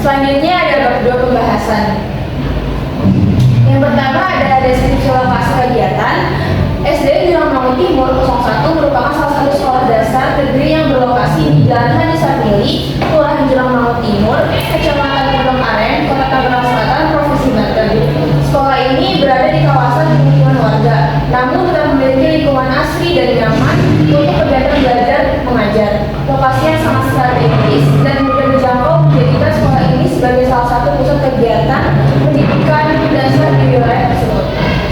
Selanjutnya ada bab 2 pembahasan. Yang pertama ada deskripsi lokasi kegiatan. SD Jurangmangu Timur 01 merupakan salah satu sekolah dasar negeri yang berlokasi di Jalan Haji Sarmili, Kelurahan Jurangmangu Timur, Kecamatan Gunung Aren, Kota Tangerang Selatan, Provinsi Banten. Sekolah ini berada di kawasan pemukiman warga, namun tetap memiliki lingkungan asri dan nyaman untuk kegiatan belajar mengajar. Lokasi yang sangat strategis dan mudah dijangkau menjadikan sekolah ini sebagai salah satu pusat kegiatan pendidikan dasar di wilayah tersebut.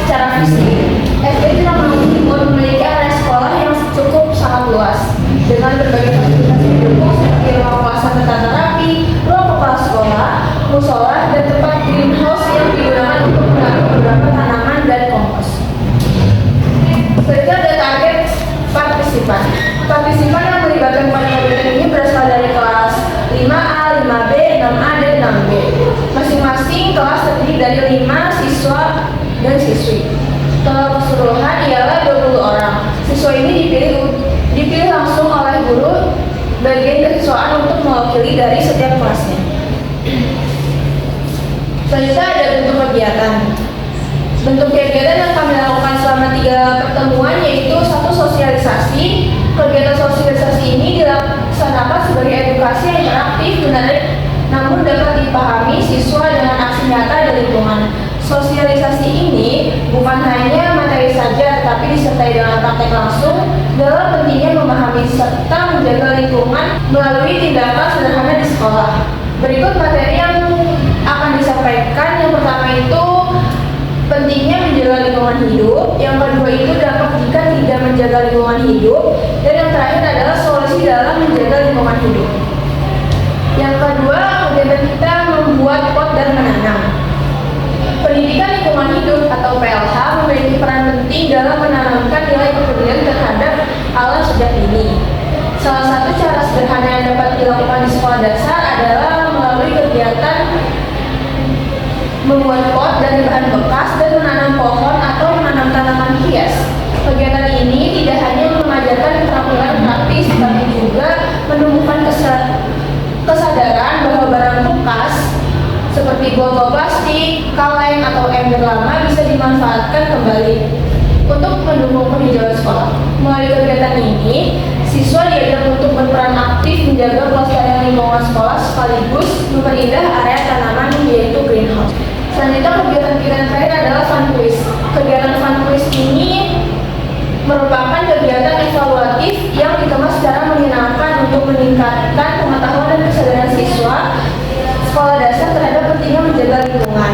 Secara fisik, SD Jurangmangu Timur memiliki area sekolah yang cukup sangat luas dengan berbagai fasilitas pendukung seperti ruang kelas tata rapi, ruang kepala sekolah, musola, dan tempat greenhouse yang digunakan untuk menaruh beberapa tanaman dan kompos. Selanjutnya ada target partisipan. Partisipan yang melibatkan pada kegiatan ini berasal dari kelas 5A, 5B, 6A, dan 6B. Masing-masing kelas terdiri dari 5 siswa dan siswi. Total keseluruhan ialah 20 orang. Siswa ini dipilih langsung oleh guru bagian kesiswaan untuk mewakili dari setiap kelasnya. Selanjutnya ada bentuk kegiatan. Bentuk kegiatan yang kami lakukan selama 3 pertemuan yaitu 1. Sosialisasi. Kegiatan sosialisasi ini dilaksanakan sebagai edukasi yang interaktif, menarik, namun dapat dipahami siswa dengan aksi nyata di lingkungan. Sosialisasi ini bukan hanya materi saja, tetapi disertai dengan praktek langsung dalam pentingnya memahami serta menjaga lingkungan melalui tindakan sederhana di sekolah. Berikut materi yang akan disampaikan. Yang pertama itu pentingnya menjaga lingkungan hidup. Yang kedua itu dampak jika tidak menjaga lingkungan hidup. Dan yang terakhir adalah solusi dalam menjaga lingkungan hidup. Yang kedua, kegiatan kita membuat pot dan menanam. Pendidikan lingkungan hidup atau PLH memiliki peran penting dalam menanamkan nilai kepedulian terhadap alam sejak dini. Salah satu cara sederhana yang dapat dilakukan di sekolah dasar adalah melalui kegiatan membuat pot dari bahan bekas dan menanam pohon atau menanam tanaman hias. Kegiatan ini tidak hanya mengajarkan keterampilan praktis, tapi juga menumbuhkan kesadaran bahwa barang bekas seperti botol plastik, kaleng, atau ember lama bisa dimanfaatkan kembali untuk mendukung penghijauan sekolah. Melalui kegiatan ini, siswa diajak untuk berperan aktif menjaga kelestarian lingkungan sekolah sekaligus memperindah area tanaman yaitu greenhouse. Selanjutnya kegiatan kita yang terakhir adalah fun quiz. Kegiatan fun quiz ini merupakan kegiatan evaluatif yang dikemas secara menyenangkan untuk meningkatkan pengetahuan dan kesadaran siswa sekolah dasar terhadap pentingnya menjaga lingkungan.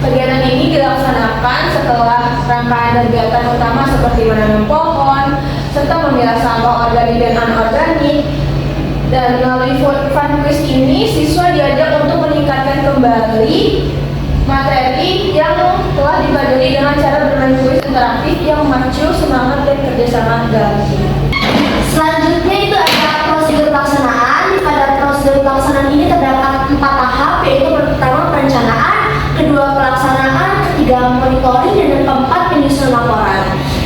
Kegiatan ini dilaksanakan setelah rangkaian kegiatan utama seperti menanam pohon, serta memilah sampah organik dan anorganik. Dan melalui fun quiz ini, siswa diajak untuk meningkatkan kembali materi yang telah dipelajari dengan cara bermain kuis interaktif yang memacu semangat dan kerjasama dalam tim. Selanjutnya itu ada prosedur pelaksanaan. Pada prosedur pelaksanaan ini terdapat 4 tahap, yaitu pertama perencanaan, kedua pelaksanaan, ketiga monitoring, dan yang keempat penyusunan laporan.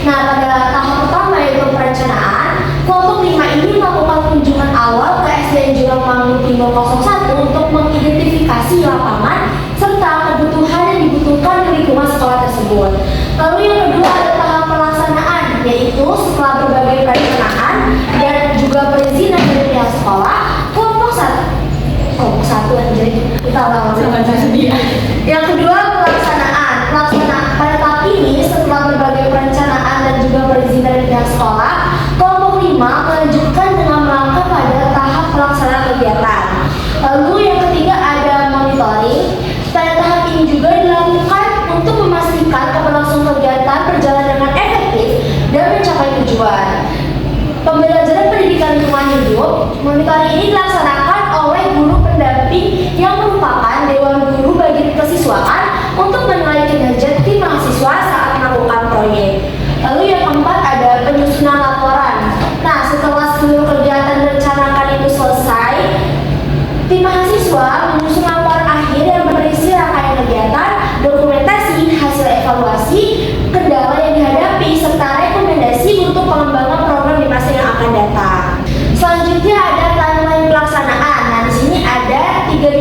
Nah, pada tahap pertama yaitu perencanaan, kelompok 5 ini melakukan kunjungan awal ke SD Jurangmangu Timur 01 untuk mengidentifikasi lapangan serta kebutuhan yang dibutuhkan di lingkungan sekolah tersebut. Lalu yang kedua ada tahap pelaksanaan, yaitu setelah berbagai perencanaan dan juga perizinan dari pihak sekolah, kelompok satu jadi kita langsung sedia. Yang kedua pelaksanaan. Pada tahap ini setelah berbagai perencanaan dan juga perizinan dari pihak sekolah, kelompok 5 melanjutkan dengan melangkah pada tahap pelaksanaan kegiatan. Lalu yang ketiga ada monitoring. Pada tahap ini juga dilakukan untuk memastikan keberlangsungan kegiatan berjalan dengan efektif dan mencapai tujuan. Pembelajaran pendidikan lingkungan hidup, monitoring ini dilaksanakan oleh guru pendamping yang merupakan dewan guru bagi kesiswaan untuk menilai kinerja tim mahasiswa saat melakukan proyek. Lalu yang keempat ada penyusunan laporan. Nah, setelah seluruh kegiatan direncanakan itu selesai, tim mahasiswa menyusun laporan akhir yang berisi rangkaian kegiatan, dokumentasi, hasil evaluasi, kendala yang dihadapi, serta rekomendasi untuk pengembangan program di masa yang akan datang. Selanjutnya ada timeline pelaksanaan. Nah, di sini ada 3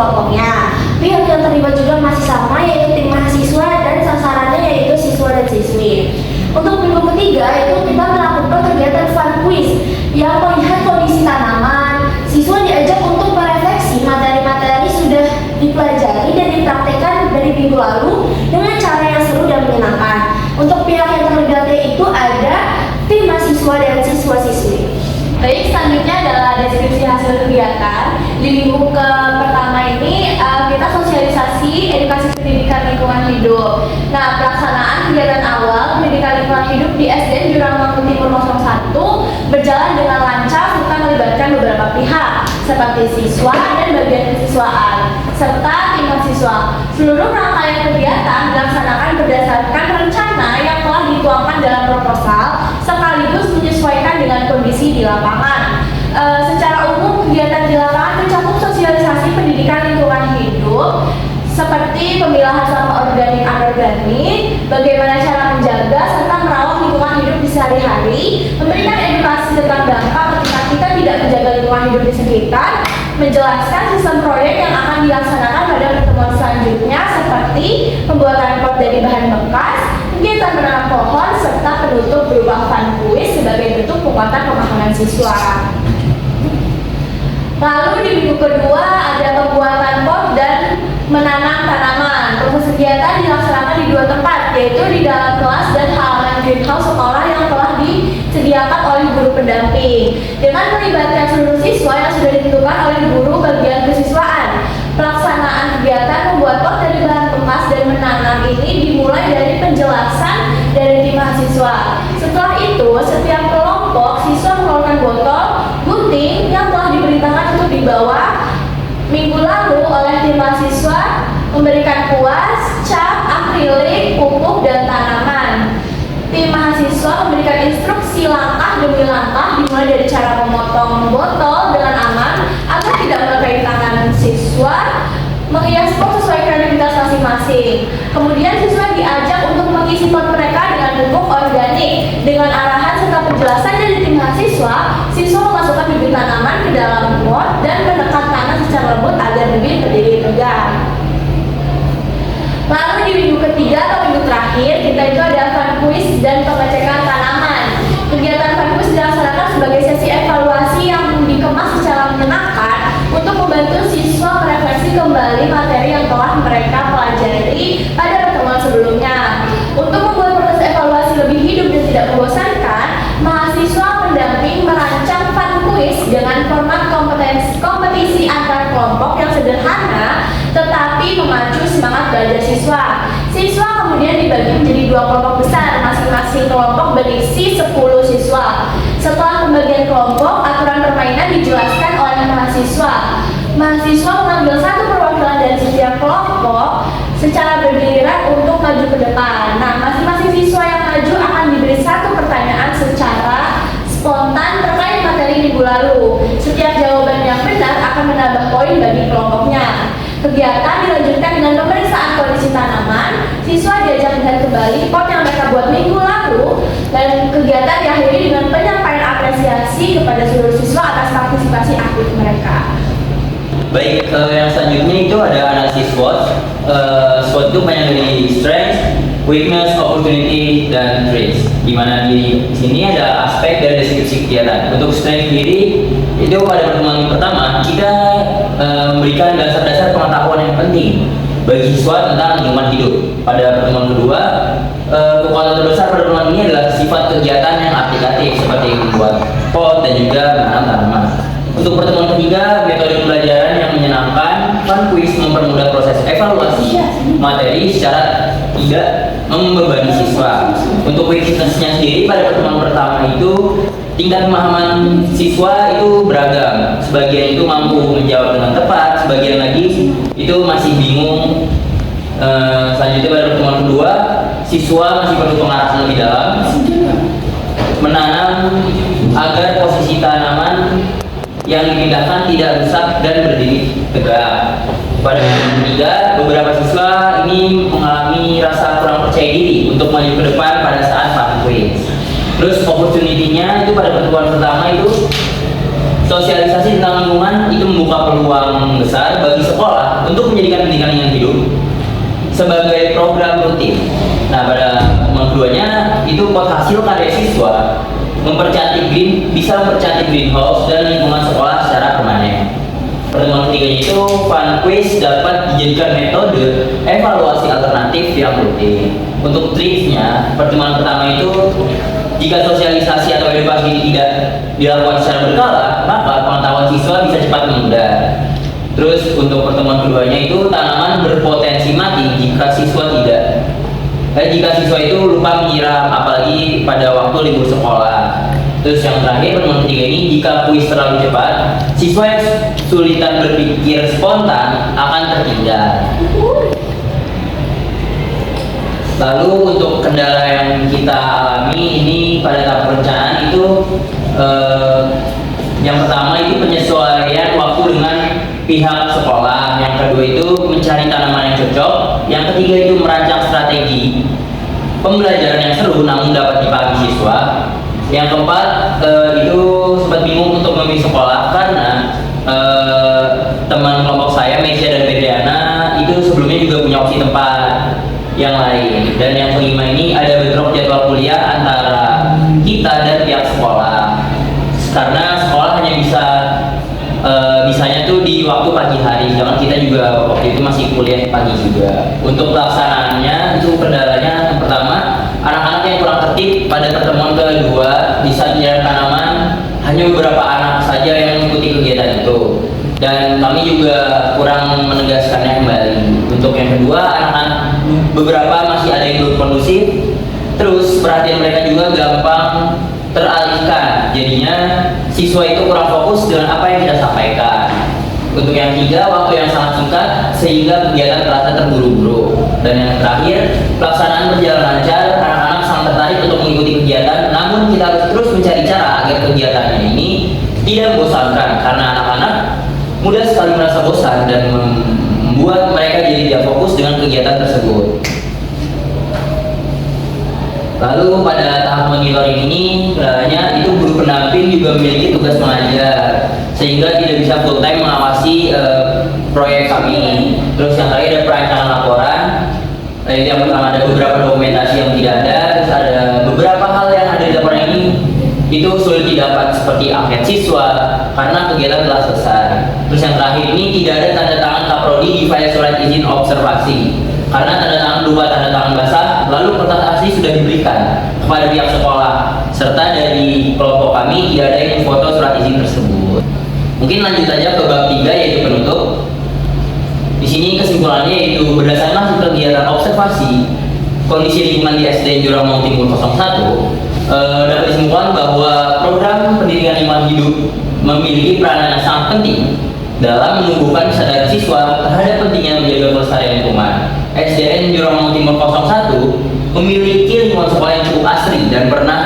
kelompoknya. Pihak yang terlibat juga masih sama, yaitu tim mahasiswa dan sasarannya yaitu siswa dan siswi. Untuk minggu ketiga itu kita melakukan kegiatan fun quiz yang melihat kondisi tanaman. Siswa diajak untuk merefleksi materi-materi sudah dipelajari dan dipraktekkan dari minggu lalu dengan cara yang seru dan menyenangkan. Untuk pihak yang terlibatnya itu ada tim mahasiswa dan siswa-siswi. Baik, selanjutnya adalah deskripsi hasil kegiatan. Di minggu pertama ini kita sosialisasi edukasi pendidikan lingkungan hidup. Nah, pelaksanaan kegiatan awal pendidikan lingkungan hidup di SDN Jurang Mangu Timur 01 berjalan dengan lancar serta melibatkan beberapa pihak seperti siswa dan bagian kesiswaan serta tim mahasiswa. Seluruh rangkaian kegiatan dilaksanakan berdasarkan rencana yang telah dituangkan dalam proposal sekaligus menyesuaikan dengan kondisi di lapangan. Secara umum kegiatan di lapangan mencakup sosialisasi pendidikan lingkungan hidup seperti pemilahan sampah organik anorganik, bagaimana cara menjaga serta merawat lingkungan hidup di sehari-hari, memberikan edukasi tentang dampak ketika kita tidak menjaga lingkungan hidup di sekitar, menjelaskan sistem proyek yang akan dilaksanakan pada pertemuan selanjutnya seperti pembuatan pot dari bahan bekas, kegiatan menanam pohon, serta penutup berupa fun quiz sebagai bentuk penguatan pemahaman siswa. Lalu di minggu kedua ada pembuatan pot dan menanam tanaman. Proses kegiatan dilaksanakan di dua tempat, yaitu di dalam kelas dan halaman greenhouse sekolah yang telah disediakan oleh guru pendamping. Dengan melibatkan seluruh siswa yang sudah ditentukan oleh guru bagian kesiswaan. Pelaksanaan kegiatan membuat pot dari bahan bekas dan menanam ini dimulai dari penjelasan dari tim mahasiswa. Setelah itu, setiap kelompok siswa mengeluarkan botol gunting yang telah diperintahkan untuk dibawa minggu lalu oleh tim mahasiswa, memberikan kuas, cat, akrilik, pupuk, dan tanaman. Tim mahasiswa memberikan instruksi langkah demi langkah dimulai dari cara memotong botol dengan aman agar tidak melukai tangan siswa, menghias pot sesuai kreativitas masing-masing. Kemudian siswa diajak untuk mengisi pot mereka dengan pupuk organik. Dengan arahan serta penjelasan dari tim mahasiswa, siswa memasukkan bibit tanaman ke dalam pot dan menekan tangan secara lembut agar bibit berdiri tegak. Lalu di minggu ketiga atau minggu terakhir kita itu ada fun quiz dan pengecekan tanaman. Kegiatan fun quiz dilaksanakan sebagai sesi evaluasi yang dikemas secara menyenangkan untuk membantu siswa merefleksi kembali materi yang telah mereka pelajari pada pertemuan sebelumnya. Untuk membuat proses evaluasi lebih hidup dan tidak membosankan, mahasiswa pendamping merancang fun quiz dengan format kompetisi antar kelompok yang sederhana tetapi memacu semangat belajar siswa. Siswa kemudian dibagi menjadi dua kelompok besar, masing-masing kelompok berisi 10 siswa. Setelah pembagian kelompok, aturan permainan dijelaskan oleh mahasiswa. Mahasiswa mengambil satu perwakilan dari setiap kelompok secara bergiliran untuk maju ke depan. Nah, masing-masing siswa yang maju akan diberi satu pertanyaan secara spontan terkait materi minggu lalu. Setiap jawaban yang benar akan menambah poin bagi kelompoknya. Kegiatan dilanjutkan dengan pemeriksaan kondisi tanaman. Siswa diajak melihat kembali pot yang mereka buat minggu lalu, dan kegiatan diakhiri dengan penyampaian apresiasi kepada seluruh siswa atas partisipasi aktif mereka. Baik, yang selanjutnya itu ada analisis SWOT. SWOT itu banyak dari strength, weakness, opportunity, dan threats. Di mana di sini ada aspek dari deskripsi kegiatan. Untuk strength sendiri, itu pada pertemuan pertama kita memberikan dasar-dasar pengetahuan yang penting bagi siswa tentang lingkungan hidup. Pada pertemuan kedua, kekuatan terbesar pertemuan ini adalah sifat kegiatan yang aplikatif seperti membuat pot dan juga menanam tanaman. Untuk pertemuan ketiga, metode pembelajaran yang menyenangkan, fun quiz mempermudah proses evaluasi materi secara tidak membebani siswa. Untuk weakness-nya sendiri pada pertemuan pertama itu tingkat pemahaman siswa itu beragam. Sebagian itu mampu menjawab dengan tepat, sebagian lagi itu masih bingung. Selanjutnya pada pertemuan kedua, siswa masih perlu pengarahan lebih dalam, menanam agar posisi tanaman yang dipindahkan tidak rusak dan berdiri tegak. Pada yang ketiga, beberapa siswa ini mengalami rasa kurang percaya diri untuk maju ke depan pada saat fun quiz. Terus opportunity-nya itu pada pertemuan pertama itu sosialisasi tentang lingkungan itu membuka peluang besar bagi sekolah sebagai program rutin. Nah, pada pertemuan keduanya itu hasil karya siswa bisa mempercantik greenhouse dan lingkungan sekolah secara permanen. Pertemuan ketiganya itu fun quiz dapat dijadikan metode evaluasi alternatif yang rutin. Untuk triknya, pertemuan pertama itu jika sosialisasi atau edukasi tidak dilakukan secara berkala, maka pengetahuan siswa bisa cepat memudar. Terus untuk pertemuan keduanya itu tanaman berpotensi mati jika siswa itu lupa menyiram, apalagi pada waktu libur sekolah. Terus yang terakhir, pertemuan ketiga ini, jika kuis terlalu cepat, siswa yang kesulitan berpikir spontan akan tertinggal. Lalu untuk kendala yang kita alami ini pada tahap perencanaan itu yang pertama itu penyesuaian waktu dengan pihak sekolah, yang kedua itu mencari tanaman yang cocok, yang ketiga itu merancang strategi pembelajaran yang seru namun dapat dipahami siswa, yang keempat itu sempat bingung untuk memilih sekolah karena teman kelompok saya, Mesia dan Bedriana, itu sebelumnya juga punya opsi tempat yang lain, dan yang kelima ini ada bentrok jadwal kuliah antara kita dan pihak sekolah karena sekolah hanya bisanya tuh di waktu pagi hari, sedangkan kita juga waktu itu masih kuliah pagi juga. Untuk pelaksanaannya itu kendalanya yang pertama, anak-anak yang kurang tertib pada pertemuan kedua di saat menyiram tanaman, hanya beberapa anak saja yang mengikuti kegiatan itu, dan kami juga kurang menegaskannya kembali. Untuk yang kedua, anak-anak beberapa masih ada yang belum kondusif, terus perhatian mereka juga gampang teralihkan, jadinya siswa itu kurang fokus dengan apa yang kita sampaikan. Untuk yang ketiga, waktu yang sangat singkat sehingga kegiatan terasa terburu-buru. Dan yang terakhir, pelaksanaan berjalan lancar, anak-anak sangat tertarik untuk mengikuti kegiatan, namun kita harus terus mencari cara agar kegiatannya ini tidak membosankan, karena anak-anak mudah sekali merasa bosan dan membuat mereka jadi tidak fokus dengan kegiatan tersebut. Lalu pada tahap monitoring ini, kendalanya itu guru pendamping juga memiliki tugas mengajar, sehingga tidak bisa full time mengawasi proyek kami. Terus yang terakhir ada perancangan laporan. Yang pertama ada beberapa dokumentasi yang tidak ada, terus ada beberapa hal yang ada di laporan ini itu sulit didapat, seperti angket siswa karena kegiatan telah selesai. Terus yang terakhir ini tidak ada tanda tangan kaprodi di file surat izin observasi, karena tanda tangan berupa tanda tangan basah, lalu kertas asli sudah diberikan kepada pihak sekolah, serta dari kelompok kami tidak ada yang memfoto surat izin tersebut. Mungkin lanjut aja ke bab 3, yaitu penutup. Di sini kesimpulannya yaitu berdasarkan hasil kegiatan observasi kondisi lingkungan di SD Jurang Timur 01, dapat disimpulkan bahwa program pendidikan lingkungan hidup memiliki peranan yang sangat penting dalam menumbuhkan kesadaran siswa terhadap pentingnya menjaga kelestarian lingkungan. SDN Jurang Timur 01 memiliki lingkungan sekolah yang cukup asri dan pernah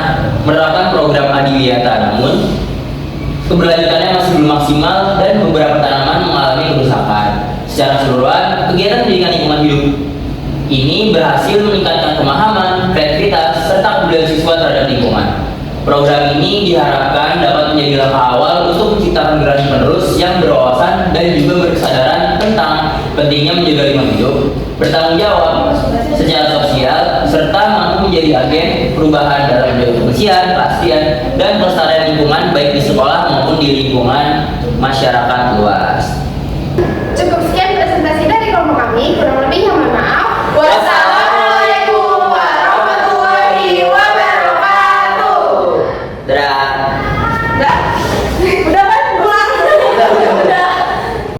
menerapkan program adiwiyata, namun keberlanjutannya masih belum maksimal dan beberapa tanaman mengalami kerusakan. Secara keseluruhan, kegiatan pendidikan lingkungan hidup ini berhasil meningkatkan pemahaman, kreativitas, serta kepedulian siswa terhadap lingkungan. Program ini diharapkan dapat menjadi langkah awal untuk menciptakan generasi penerus yang berwawasan dan juga berkesadaran tentang pentingnya menjaga lingkungan hidup, bertanggung jawab secara sosial, serta mampu menjadi agen perubahan dalam menjaga kebersihan, kelestarian, dan kelestarian lingkungan baik di sekolah maupun di lingkungan masyarakat luas.